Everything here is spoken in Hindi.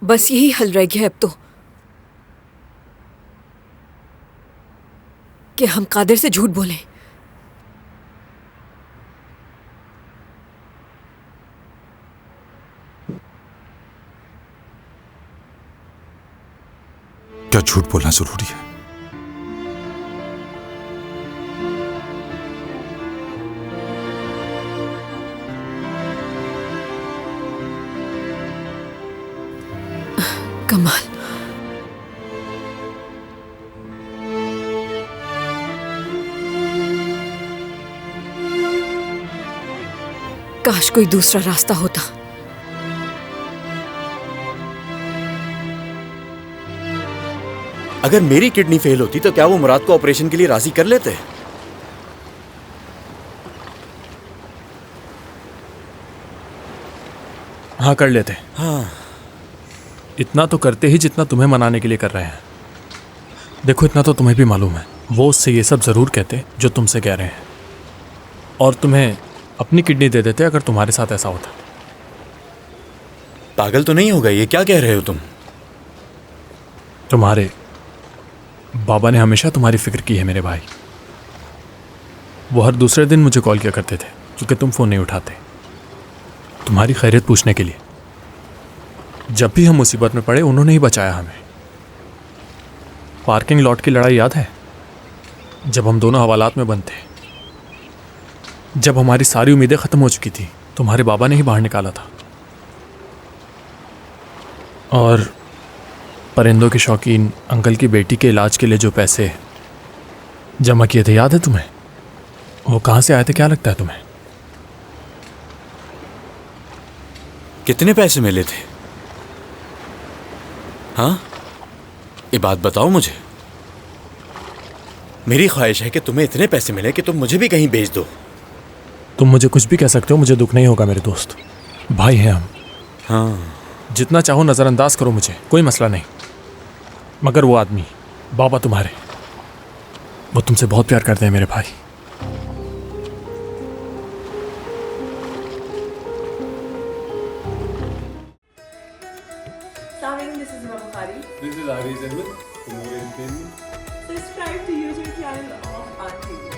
बस यही हल रह गया अब तो, कि हम कादिर से झूठ बोलें। क्या झूठ बोलना जरूरी है? कमाल, काश कोई दूसरा रास्ता होता। अगर मेरी किडनी फेल होती तो क्या वो मुराद को ऑपरेशन के लिए राजी कर लेते? हाँ, कर लेते। हाँ। इतना तो करते ही जितना तुम्हें मनाने के लिए कर रहे हैं। देखो, इतना तो तुम्हें भी मालूम है, वो उससे ये सब जरूर कहते जो तुमसे कह रहे हैं, और तुम्हें अपनी किडनी दे देते अगर तुम्हारे साथ ऐसा होता। पागल तो नहीं हो गए? ये क्या कह रहे हो तुम? तुम्हारे बाबा ने हमेशा तुम्हारी फिक्र की है मेरे भाई। वो हर दूसरे दिन मुझे कॉल किया करते थे क्योंकि तुम फ़ोन नहीं उठाते, तुम्हारी खैरियत पूछने के लिए। जब भी हम मुसीबत में पड़े उन्होंने ही बचाया हमें। पार्किंग लॉट की लड़ाई याद है? जब हम दोनों हवालात में बंद थे, जब हमारी सारी उम्मीदें ख़त्म हो चुकी थी, तुम्हारे बाबा ने ही बाहर निकाला था। और परिंदों के शौकीन अंकल की बेटी के इलाज के लिए जो पैसे जमा किए थे, याद है तुम्हें? वो कहाँ से आए थे, क्या लगता है तुम्हें? कितने पैसे मिले थे? हाँ, ये बात बताओ मुझे। मेरी ख्वाहिश है कि तुम्हें इतने पैसे मिले कि तुम मुझे भी कहीं भेज दो। तुम मुझे कुछ भी कह सकते हो, मुझे दुख नहीं होगा मेरे दोस्त। भाई हैं हम। हाँ। जितना चाहो नज़रअंदाज करो मुझे, कोई मसला नहीं। मगर वो आदमी, बाबा तुम्हारे, वो तुमसे बहुत प्यार करते हैं मेरे भाई। This is Imam Bukhari. This is Ari Zahid, Kumur Entertainment. Subscribe to YouTube channel of Art TV.